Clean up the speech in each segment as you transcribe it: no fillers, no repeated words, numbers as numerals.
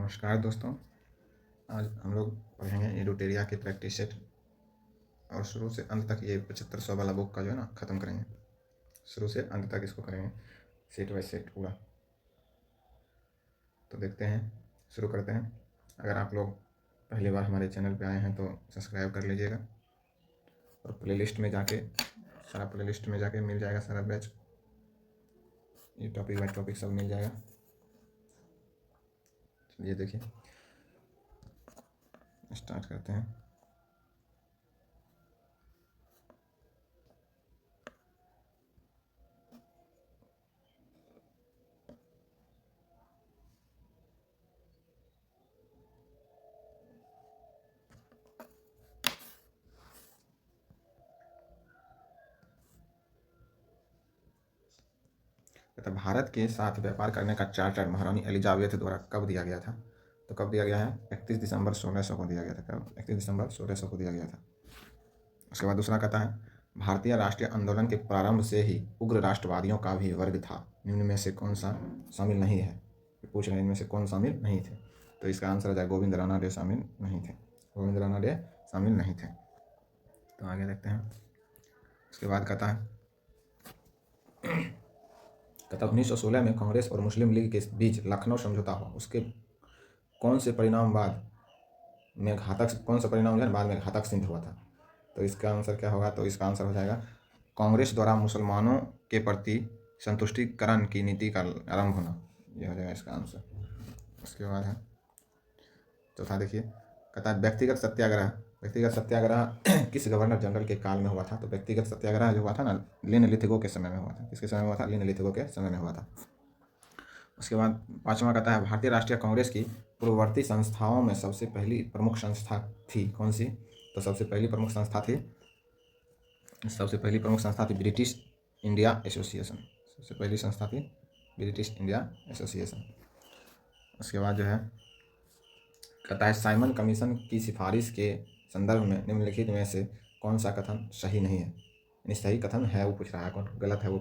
नमस्कार दोस्तों। आज हम लोग पढ़ेंगे एडुटेरिया के प्रैक्टिस सेट और शुरू से अंत तक ये 7500 वाला बुक का जो है ना ख़त्म करेंगे। शुरू से अंत तक इसको करेंगे सेट बाय सेट पूरा। तो देखते हैं, शुरू करते हैं। अगर आप लोग पहली बार हमारे चैनल पे आए हैं तो सब्सक्राइब कर लीजिएगा और प्लेलिस्ट में जाके मिल जाएगा सारा बैच, ये टॉपिक बाय टॉपिक सब मिल जाएगा। चलिए देखिए, स्टार्ट करते हैं। तथा भारत के साथ व्यापार करने का चार्टर महारानी एलिजाबेथ द्वारा कब दिया गया था? तो कब दिया गया है? 31 दिसंबर 1600 को दिया गया था। कब? 31 दिसंबर 1600 को दिया गया था। उसके बाद दूसरा कहता है, भारतीय राष्ट्रीय आंदोलन के प्रारंभ से ही उग्र राष्ट्रवादियों का भी वर्ग था, निम्न में से कौन सा शामिल नहीं है? पूछ रहे हैं इनमें से कौन शामिल नहीं थे। तो इसका आंसर हो जाए गोविंद रानडे शामिल नहीं थे। गोविंद रानडे शामिल नहीं थे। तो आगे देखते हैं। उसके बाद कहता है 1916 में कांग्रेस और मुस्लिम लीग के बीच लखनऊ समझौता हुआ, उसके कौन सा परिणाम बाद में घातक सिद्ध हुआ था? तो इसका आंसर क्या होगा? तो इसका आंसर हो जाएगा कांग्रेस द्वारा मुसलमानों के प्रति संतुष्टिकरण की नीति का आरंभ होना। यह हो जाएगा इसका आंसर। उसके बाद है चौथा, देखिए कहता है व्यक्तिगत सत्याग्रह किस गवर्नर जनरल के काल में हुआ था? तो व्यक्तिगत सत्याग्रह जो हुआ था ना, लिनलिथिगो के समय में हुआ था। किसके समय में हुआ था? लिनलिथिगो के समय में हुआ था। उसके बाद पांचवा कहता है भारतीय राष्ट्रीय कांग्रेस की पूर्ववर्ती संस्थाओं में सबसे पहली प्रमुख संस्था थी कौन सी? तो सबसे पहली प्रमुख संस्था थी ब्रिटिश इंडिया एसोसिएशन। सबसे पहली संस्था थी ब्रिटिश इंडिया एसोसिएशन। उसके बाद जो है कहता है साइमन कमीशन की सिफारिश के संदर्भ में निम्नलिखित में से कौन सा कथन सही नहीं है? यानी सही कथन है वो पूछ रहा है, कौन गलत है वो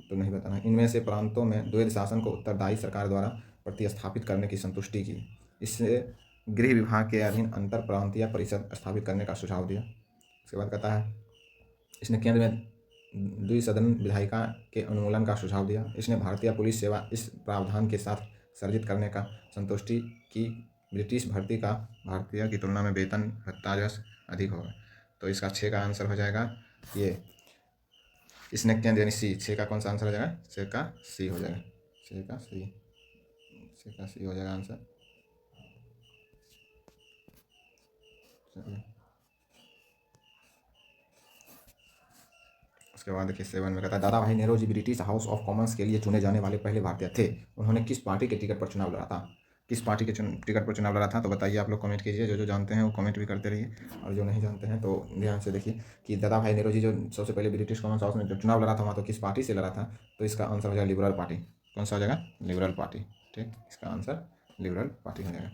तो नहीं बताना। इनमें से प्रांतों में द्वैध शासन को उत्तरदायी सरकार द्वारा प्रतिस्थापित करने की संतुष्टि की, इससे गृह विभाग के अधीन अंतर प्रांतीय परिषद स्थापित करने का सुझाव दिया। उसके बाद कहता है इसने केंद्र में द्विसदन विधायिका के उन्मूलन का सुझाव दिया। इसने भारतीय पुलिस सेवा इस प्रावधान के साथ सर्जित करने का संतुष्टि की ब्रिटिश भर्ती का भारतीय की तुलना में वेतन भत्ता अधिक होगा। तो इसका 6 का आंसर हो जाएगा ये। इसने केंद्र यानी सी, 6 का कौन सा आंसर हो जाएगा? 6 का सी हो जाएगा। 6 का सी हो जाएगा आंसर। चलिए उसके बाद देखिए 7 में कहता है दादा भाई Nehru British house of Commons के लिए चुने जाने वाले पहले भारतीय थे। उन्होंने किस पार्टी के टिकट पर चुनाव लड़ा था? किस पार्टी के टिकट पर चुनाव लड़ा था? तो बताइए, आप लोग कमेंट कीजिए। जो जानते हैं वो कमेंट भी करते रहिए, और जो नहीं जानते हैं तो ध्यान से देखिए कि दादा भाई नेहरू जो सबसे पहले ब्रिटिश कॉमन्स हाउस में जो चुनाव लड़ा था वहाँ तो किस पार्टी से लड़ा था? तो इसका आंसर हो जाएगा लिबरल पार्टी। कौन सा हो जाएगा? Liberal party. ठीक, इसका आंसर लिबरल पार्टी हो जाएगा।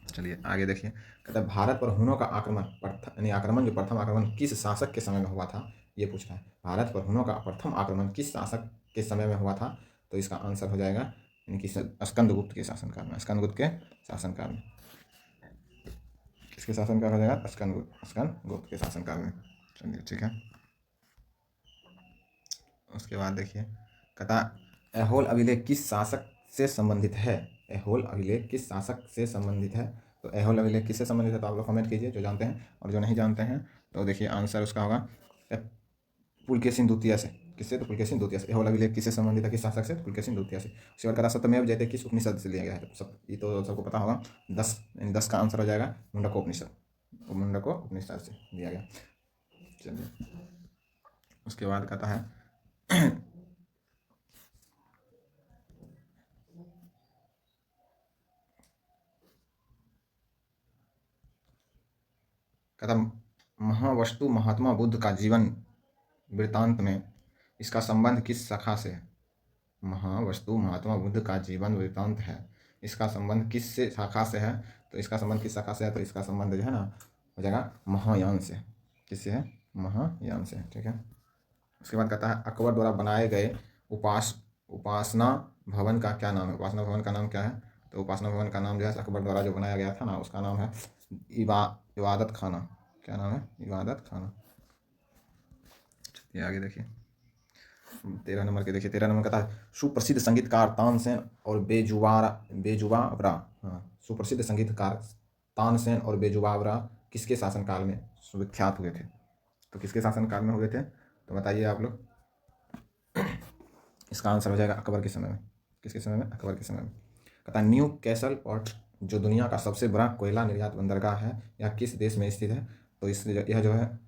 चलिए आगे देखिए, कहता है भारत पर हुनों का आक्रमण जो प्रथम आक्रमण किस शासक के समय में हुआ था? ये पूछ रहा है। भारत पर हुनों का प्रथम आक्रमण किस शासक के समय में हुआ था? तो इसका आंसर हो जाएगा यानी कि स्कंदगुप्त के शासनकाल में। स्कंदगुप्त के शासनकाल में। किसके शासनकाल हो जाएगा? स्कंदगुप्त के शासनकाल में। चलिए ठीक है। उसके बाद देखिए कहता ऐहोल अभिलेख किस शासक से संबंधित है? ऐहोल अभिलेख किस शासक से संबंधित है? तो ऐहोल अभिलेख किससे संबंधित है? तो आप लोग कमेंट कीजिए जो जानते हैं, और जो नहीं जानते हैं तो देखिए आंसर उसका होगा पुलकेशिन द्वितीय से। किससे? तो पुलकेशिन द्वितीय से। ऐहोल अभिलेख किससे संबंधित है? किस शासक से? पुलकेशिन द्वितीय से। उसके बाद कहता सत्यमेव जयते किस उपनिषद से लिया गया है? सब ये तो सबको पता होगा। 10 का आंसर हो जाएगा मुंडको उपनिषद। मुंडको उपनिषद से लिया गया। चलिए उसके बाद कहता है कहता महावस्तु महात्मा बुद्ध का जीवन वृत्तांत में इसका संबंध किस शाखा से है? महावस्तु महात्मा बुद्ध का जीवन वृत्तांत है, इसका संबंध किस से शाखा से है? तो इसका संबंध किस शाखा से है? तो इसका संबंध जो है ना हो जाएगा महायान से। किससे है? महायान से। ठीक है। उसके बाद कहता है अकबर द्वारा बनाए गए उपासना भवन का क्या नाम है? उपासना भवन का नाम क्या है? तो उपासना भवन का नाम जो है अकबर द्वारा जो बनाया गया था ना, उसका नाम है इबादत खाना। क्या नाम है? इबादत खाना। ये आगे देखिए 13 नंबर के देखिए 13 नंबर का था सुप्रसिद्ध संगीतकार तानसेन और बेजुबावरा। हाँ, सुप्रसिद्ध संगीतकार तानसेन और बेजुबावरा किसके शासनकाल में सुविख्यात हुए थे? तो किसके शासनकाल में हुए थे तो बताइए आप लोग। इसका आंसर हो जाएगा अकबर के समय में। किसके समय में? अकबर के समय में। कहता है न्यू कैसल पोर्ट जो दुनिया का सबसे बड़ा कोयला निर्यात बंदरगाह है, यह किस देश में स्थित है? तो यह जो है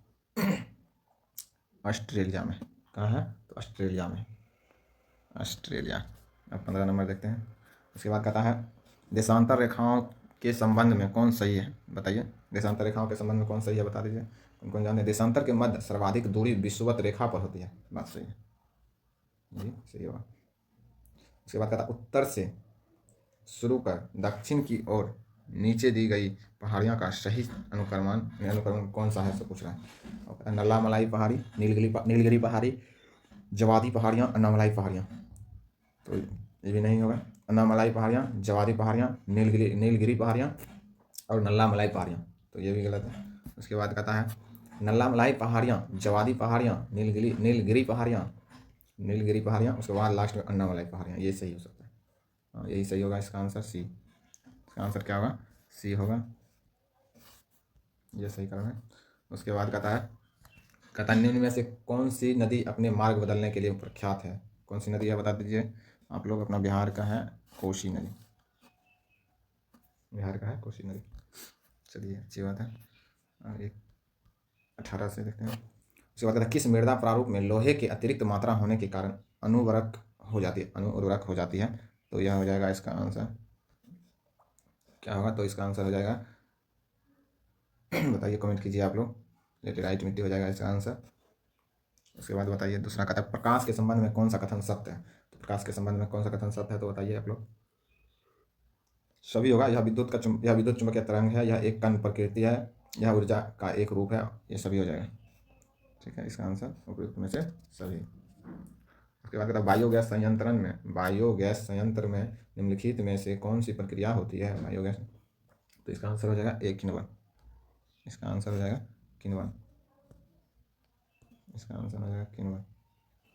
ऑस्ट्रेलिया में। कहाँ है? तो ऑस्ट्रेलिया में। ऑस्ट्रेलिया। अब 15 नंबर देखते हैं। उसके बाद कहता है देशांतर रेखाओं के संबंध में कौन सही है? बताइए, देशांतर रेखाओं के संबंध में कौन सही है बता दीजिए। कौन कौन जाने? देशांतर के मध्य सर्वाधिक दूरी विषुवत रेखा पर होती है। बात सही है जी, सही होगा। उसके बाद कहता है उत्तर से शुरू कर दक्षिण की ओर नीचे दी गई पहाड़ियों का सही अनुक्रमण कौन सा है? सब पूछ रहा है। और नल्ला मलाई पहाड़ी, नीलगिरी पहाड़ी, जवादी पहाड़ियाँ, अन्नामलाई पहाड़ियाँ। तो ये भी नहीं होगा। अन्नामलाई पहाड़ियाँ, जवादी पहाड़ियाँ, नीलगिरी पहाड़ियाँ और नल्ला मलाई पहाड़ियाँ। तो ये भी गलत है। उसके बाद कहता है नल्ला मलाई पहाड़ियाँ, जवादी पहाड़ियाँ, नीलगिरी पहाड़ियाँ, उसके बाद लास्ट में अन्नामलाई पहाड़ियाँ। ये सही हो सकता है। हाँ, यही सही होगा। इसका आंसर सी। इसका आंसर क्या होगा? सी होगा। ये सही कारण है। उसके बाद कहता है निम्न में से कौन सी नदी अपने मार्ग बदलने के लिए प्रख्यात है? कौन सी नदी है बता दीजिए आप लोग। अपना बिहार का है कोसी नदी। बिहार का है कोसी नदी। चलिए, अच्छी बात है। और एक 18 से देखते हैं। उसके बाद कहता है किस मृदा प्रारूप में लोहे की अतिरिक्त मात्रा होने के कारण अनुवर्क हो जाती है? तो यह हो जाएगा इसका आंसर। क्या होगा? तो इसका आंसर हो जाएगा बताइए, कमेंट कीजिए आप लोग। लेटेराइट मिट्टी हो जाएगा इसका आंसर। उसके बाद बताइए दूसरा कहता है प्रकाश के संबंध में कौन सा कथन सत्य है? तो प्रकाश के संबंध में कौन सा कथन सत्य है तो बताइए आप लोग। सभी होगा। यह विद्युत चुंबकीय तरंग है, यह एक कण प्रकृति है, यह ऊर्जा का एक रूप है। ये सभी हो जाएगा। ठीक है, इसका आंसर उपयुक्त में से सभी। उसके बाद कहता है बायोगैस संयंत्र में निम्नलिखित में से कौन सी प्रक्रिया होती है? बायोगैस। तो इसका आंसर हो जाएगा ए किण्वन। इसका आंसर हो जाएगा किण्वन। इसका आंसर हो जाएगा किण्वन।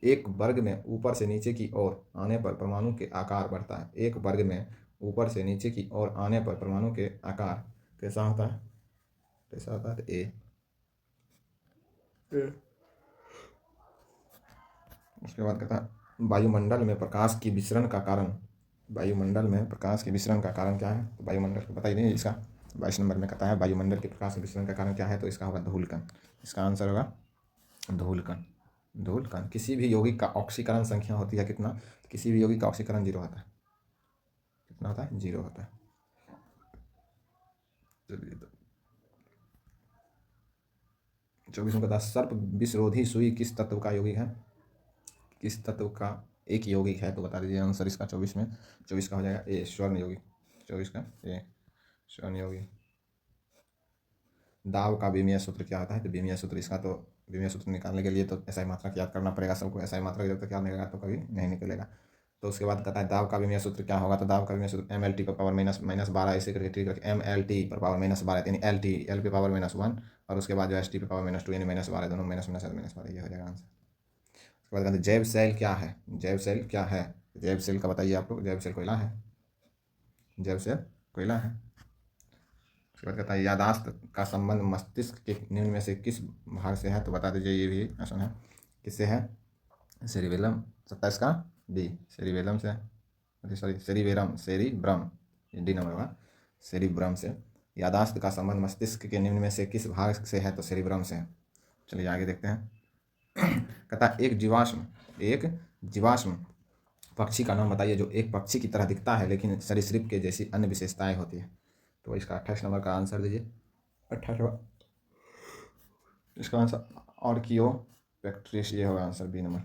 एक वर्ग में ऊपर से नीचे की ओर आने पर परमाणु के आकार बढ़ता है। एक वर्ग में ऊपर से नीचे की ओर आने पर परमाणु के आकार कैसा होता है? कैसा होता है? तो ए। उसके बाद कहता है वायुमंडल में प्रकाश की विसरण का कारण। वायुमंडल में प्रकाश के विसरण का कारण क्या है? तो वायुमंडल को पता ही नहीं इसका। 22 नंबर में कहता है वायुमंडल के प्रकाश के विसरण का कारण क्या है? तो इसका होगा धूलकण। इसका आंसर होगा धूलकण। धूलकण। किसी भी यौगिक का ऑक्सीकरण संख्या होती है कितना? किसी भी यौगिक का ऑक्सीकरण 0 होता है। कितना होता है? 0 होता है। चलिए, तो 24 में कहता है सर्प विषरोधी सुई किस तत्व का यौगिक है? किस तत्व का एक यौगिक है? तो बता दीजिए आंसर इसका। 24 में 24 का हो जाएगा ए स्वर्ण यौगिक। 24 का ए स्वर्ण यौगिक। दाव का विमीय सूत्र क्या होता है? तो विमीय सूत्र इसका तो विमीय सूत्र निकालने के लिए तो एसआई मात्रक याद करना पड़ेगा सबको। एसआई मात्रक जब तक याद नहीं रहेगा तो कभी नहीं निकलेगा। तो उसके बाद कहता है दाव का विमीय सूत्र क्या होगा? तो दाव का विमीय सूत्र MLT पर पावर -12 ऐसे करके ठीक रखे। MLT पर पावर -12 यानी एल पे पावर -1 और उसके बाद जो ST पे पावर -2 यानी -12 दोनों -12 ये हो जाएगा आंसर। उसके बाद कहते हैं जैव सेल क्या है? जैव सेल क्या है? जैव सेल का बताइए आप लोग। जैव सेल कोयला है। जैव सेल कोयला है। उसके बाद कहता है यादाश्त का संबंध मस्तिष्क के निम्न में से किस भाग से है? तो बता दीजिए। ये भी आसान है। किससे है? सेरिबेलम। 27 का डी सेरिबेलम से। Sorry cerebrum. डी नंबर होगा सेरिब्रम से। यादाश्त का संबंध मस्तिष्क के निम्न में से किस भाग से है? तो सेरिब्रम से है। चलिए आगे देखते हैं। कहता है एक जीवाश्म पक्षी का नाम बताइए जो एक पक्षी की तरह दिखता है लेकिन सरीसृप के जैसी अन्य विशेषताएं होती है। तो इसका 28 नंबर का आंसर दीजिए। 28 इसका आंसर ऑर्कियो पैक्ट्रिस। ये होगा आंसर बी नंबर।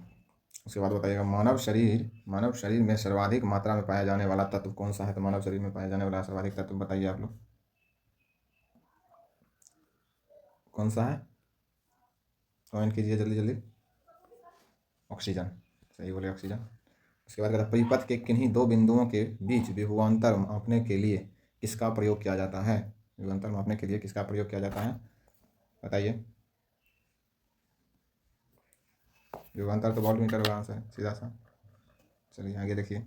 उसके बाद बताइएगा मानव शरीर में सर्वाधिक मात्रा में पाया जाने वाला तत्व कौन सा है? तो मानव शरीर में पाया जाने वाला सर्वाधिक तत्व बताइए आप लोग। कौन सा है? कमेंट कीजिए जल्दी जल्दी। ऑक्सीजन। सही बोले, ऑक्सीजन। उसके बाद कहता है परिपथ के किन्हीं दो बिंदुओं के बीच विभवांतर मापने के लिए किसका प्रयोग किया जाता है? विभवांतर मापने के लिए किसका प्रयोग किया जाता है बताइए। विभवांतर तो वोल्टमीटर होगा आंसर सीधा सा। चलिए आगे देखिए।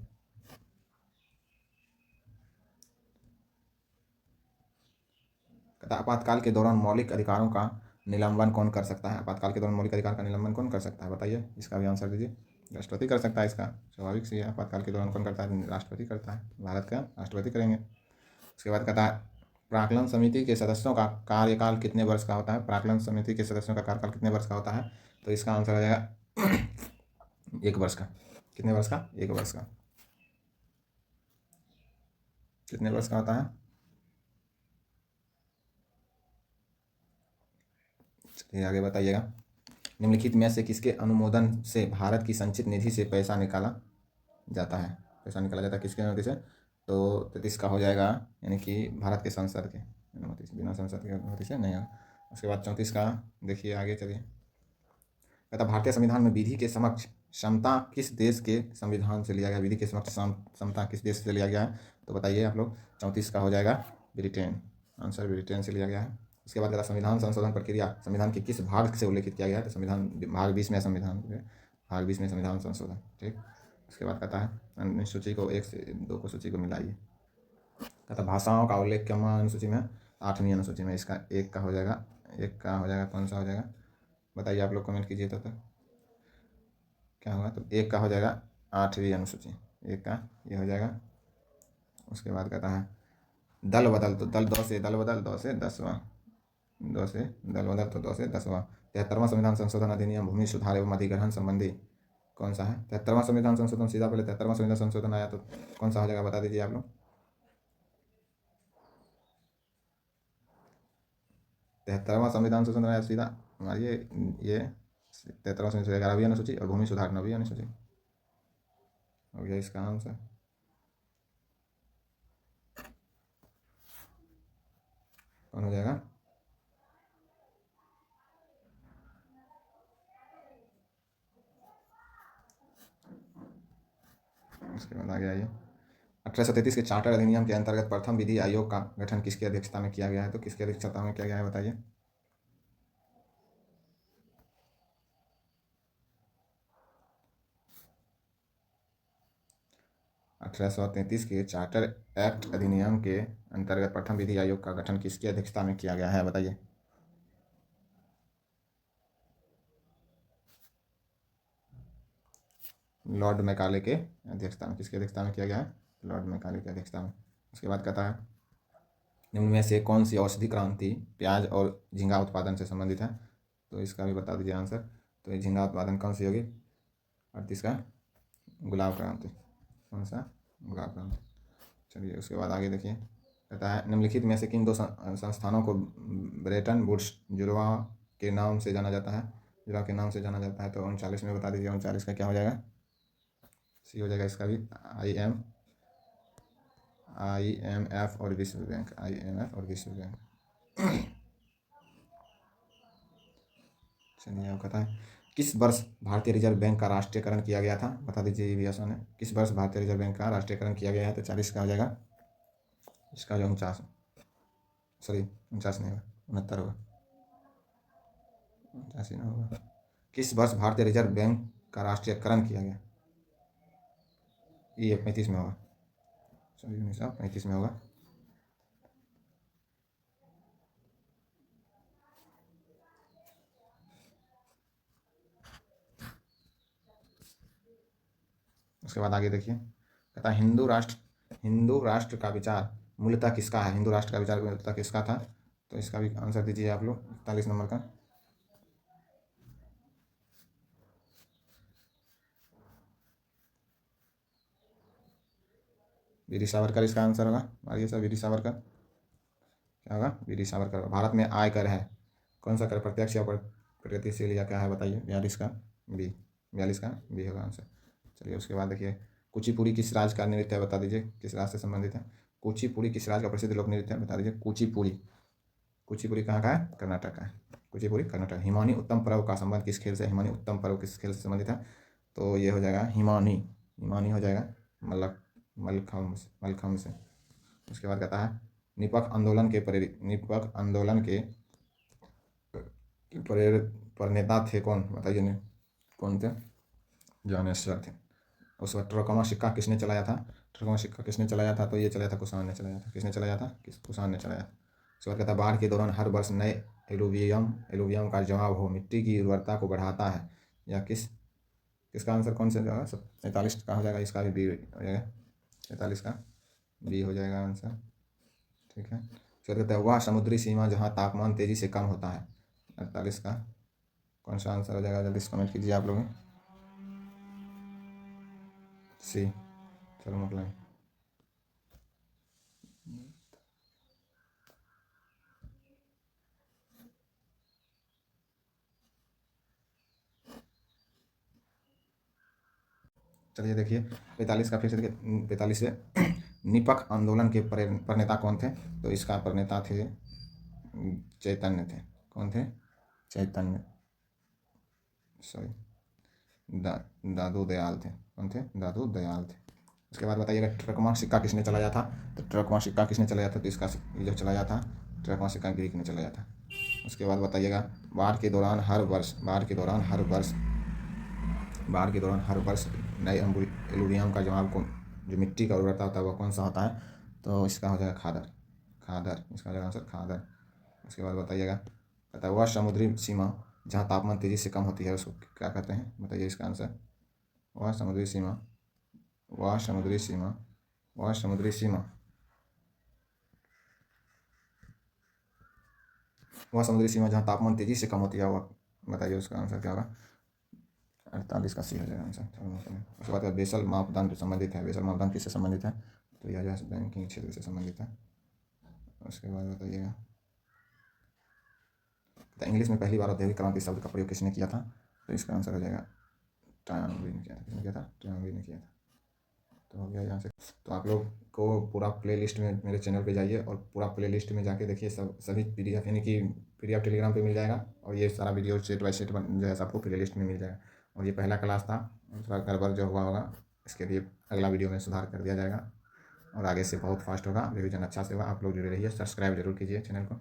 कहता है आपातकाल के दौरान मौलिक अधिकारों का निलंबन कौन कर सकता है? आपातकाल के दौरान मौलिक अधिकार का निलंबन कौन कर सकता है बताइए। इसका भी आंसर दीजिए। राष्ट्रपति कर सकता है, इसका स्वाभाविक सी है। आपातकाल के दौरान कौन करता है? राष्ट्रपति करता है, भारत का राष्ट्रपति करेंगे। उसके बाद कहता है प्राक्कलन समिति के सदस्यों का कार्यकाल कितने वर्ष का होता है? प्राक्कलन समिति के सदस्यों का कार्यकाल कितने वर्ष का होता है? तो इसका आंसर हो जाएगा 1 वर्ष का। कितने वर्ष का? 1 वर्ष का। कितने वर्ष का होता है? चलिए आगे बताइएगा। निम्नलिखित में से किसके अनुमोदन से भारत की संचित निधि से पैसा निकाला जाता है? पैसा निकाला जाता है किसके अनुमति से? तो 33 का हो जाएगा, यानी कि भारत के संसद के अनुमति से, बिना संसद की अनुमति से नहीं होगा। उसके बाद 34 का देखिए आगे चलिए। कहता भारतीय संविधान में विधि के समक्ष क्षमता किस देश के संविधान से लिया गया? विधि के समक्ष क्षमता किस देश से लिया गया है? तो बताइए आप लोग। 34 का हो जाएगा ब्रिटेन। आंसर ब्रिटेन से लिया गया है। उसके बाद कहता संविधान संशोधन प्रक्रिया संविधान के किस भाग से उल्लेखित किया गया है? तो संविधान भाग 20 में संविधान भाग 20 में संविधान संशोधन। ठीक। उसके बाद कहता है अनुसूची को 1 से 2 को सूची को मिलाइए। कहता भाषाओं का उल्लेख क्यों अनुसूची में? 8वीं अनुसूची में। इसका 1 का हो जाएगा। 1 का हो जाएगा, कौन सा हो जाएगा बताइए आप लोग कमेंट कीजिए। तो क्या होगा? तो 1 का हो जाएगा 8वीं अनुसूची। 1 का ये हो जाएगा। उसके बाद कहता है दल बदल, तो दल 2 से दल बदल 2 से 10वां, 2 से दल बदल तो 2 से 10वां। 73वां संविधान संशोधन अधिनियम भूमि सुधार एवं अधिग्रहण संबंधी कौन सा है? 73वां संविधान संशोधन। सीधा पहले 73वां संविधान संशोधन आया, तो कौन सा हो जाएगा बता दीजिए आप लोग। 73वां संविधान संशोधन आया सीधा मारिए। ये 73वां संविधान 11वीं अनुसूची और भूमि सुधार 9वीं अनुसूची हो गया इसका आंसर। कौन हो जाएगा? उसके बाद आगे आइए। 1833 के चार्टर अधिनियम के अंतर्गत प्रथम विधि आयोग का गठन किसकी अध्यक्षता में किया गया है? तो किसकी अध्यक्षता में किया गया है बताइए। अठारह के चार्टर एक्ट अधिनियम के अंतर्गत प्रथम विधि आयोग का गठन किसकी अध्यक्षता में किया गया है बताइए। लॉर्ड मैकाले के अध्यक्षता में। किसकी अध्यक्षता में किया गया है? लॉर्ड मैकाले की अध्यक्षता में। उसके बाद कहता है निम्न में से कौन सी औषधि क्रांति प्याज और झींगा उत्पादन से संबंधित है? तो इसका भी बता दीजिए आंसर। तो ये झींगा उत्पादन कौन सी होगी? 38 का गुलाब क्रांति। कौन सा? गुलाब क्रांति। चलिए उसके बाद आगे देखिए। कहता है निम्नलिखित में से किन दो संस्थानों को ब्रेटन वुड्स जुड़वा के नाम से जाना जाता है? जुड़वा के नाम से जाना जाता है। तो 39 में बता दीजिए। 39 का क्या हो जाएगा? सी हो जाएगा इसका भी। IMF और विश्व बैंक। IMF और विश्व बैंक। चलिए अब कहता है किस वर्ष भारतीय रिजर्व बैंक का राष्ट्रीयकरण किया गया था? बता दीजिए, ये भी आसान है। किस वर्ष भारतीय रिजर्व बैंक का राष्ट्रीयकरण किया गया है? तो 40 का हो जाएगा। इसका जो 49, सॉरी 49 नहीं होगा, 69 होगा। 89 ना होगा। किस वर्ष भारतीय रिजर्व बैंक का राष्ट्रीयकरण किया गया? ये 35 में होगा, सॉरी 1935 में होगा। उसके बाद आगे देखिए। कहता है हिंदू राष्ट्र का विचार मूलतः किसका है? हिंदू राष्ट्र का विचार मूलतः किसका था? तो इसका भी आंसर दीजिए आप लोग। 41 नंबर का वीर सावरकर इसका आंसर होगा। मारिए सर, वीर सावरकर क्या होगा? वीर सावरकर। भारत में आय कर है कौन सा कर? प्रत्यक्ष या प्रगतिशील या क्या है बताइए। 42 का बी। 42 का बी होगा आंसर। चलिए उसके बाद देखिए कुचिपुड़ी किस राज्य का नृत्य है? बता दीजिए, किस राज्य से संबंधित है? कुचिपुड़ी किस राज्य का प्रसिद्ध लोक नृत्य है? बता दीजिए। कुचिपुड़ी। कुचिपुड़ी कहाँ का है? कर्नाटक का है। कुचिपुड़ी कर्नाटक। हिमानी उत्तम पर्व का संबंध किस खेल से? हिमानी उत्तम पर्व किस खेल से संबंधित है? तो ये हो जाएगा हिमानी। ईमानी हो जाएगा मलखम से। उसके बाद कहता है निष्पक्ष आंदोलन के प्रणेता थे कौन, बताइए नहीं कौन थे। ज्ञानेश्वर थे। उस वक्त ट्रकोमा सिक्का किसने चलाया था? ट्रकोमा सिक्का किसने चलाया था? तो ये चलाया था कुषाण ने चलाया था। किसने चलाया था? कुषाण ने चलाया था। उसके बाद कहता है बाढ़ के दौरान हर वर्ष नए एलुवियम का जमाव हो मिट्टी की उर्वरता को बढ़ाता है। या किसका आंसर कौन सा जाएगा? 43 का हो जाएगा। इसका भी बी हो जाएगा। 43 का बी हो जाएगा आंसर। ठीक है। फिर कहता है वह समुद्री सीमा जहाँ तापमान तेजी से कम होता है। 48 का कौन सा आंसर हो जाएगा? जल्दी से कमेंट कीजिए आप लोग। सी थर्मोक्लाइन। चलिए देखिए 45 का फिर से देखिए 45 से निष्पक्ष आंदोलन के प्रणेता कौन थे? तो इसका प्रणेता थे चैतन्य थे। कौन थे? चैतन्य, सॉरी दादू दयाल थे। कौन थे? दादू दयाल थे। उसके बाद बताइएगा ट्रकमा सिक्का किसने चलाया था? तो ट्रकमा सिक्का किसने चलाया था? तो इसका जो चलाया था ट्रकमा सिक्का ग्रीक ने चलाया था। उसके बाद बताइएगा बाढ़ के दौरान हर वर्ष नए एलुवियम का जमाव कौन, जो मिट्टी का उर्वरता होता है वह कौन सा होता है? तो इसका हो जाएगा खादर। इसका हो जाएगा आंसर खादर। उसके बाद बताइएगा कहता है वह समुद्री सीमा जहाँ तापमान तेज़ी से कम होती है उसको क्या कहते हैं? बताइए इसका आंसर। वह समुद्री सीमा जहाँ तापमान तेज़ी से कम होती है वह, बताइए उसका आंसर क्या होगा? 48 का सी हो जाएगा आंसर। उसके बाद बेसल मापदंड संबंधित है। बेसल मापदंड किससे संबंधित है? तो यह जो है बैंकिंग क्षेत्र से संबंधित है। उसके बाद बताइएगा तो इंग्लिश में पहली बार औद्योगिक क्रांति शब्द का प्रयोग किसने किया था? तो इसका आंसर हो जाएगा ट्रायन ने किया था। किसने किया था? ट्रायन ने किया था। तो हो गया यहाँ से। तो आप लोग को पूरा प्लेलिस्ट में मेरे चैनल पे जाइए और पूरा प्लेलिस्ट में जाके देखिए सभी PDF यानी कि PDF टेलीग्राम पे मिल जाएगा और ये सारा वीडियो सेट बाय सेट जो है आपको प्लेलिस्ट में मिल जाएगा। और ये पहला क्लास था, थोड़ा गड़बड़ जो हुआ होगा इसके लिए अगला वीडियो में सुधार कर दिया जाएगा और आगे से बहुत फास्ट होगा, रिविजन अच्छा से होगा। आप लोग जुड़े रहिए, सब्सक्राइब जरूर कीजिए चैनल को।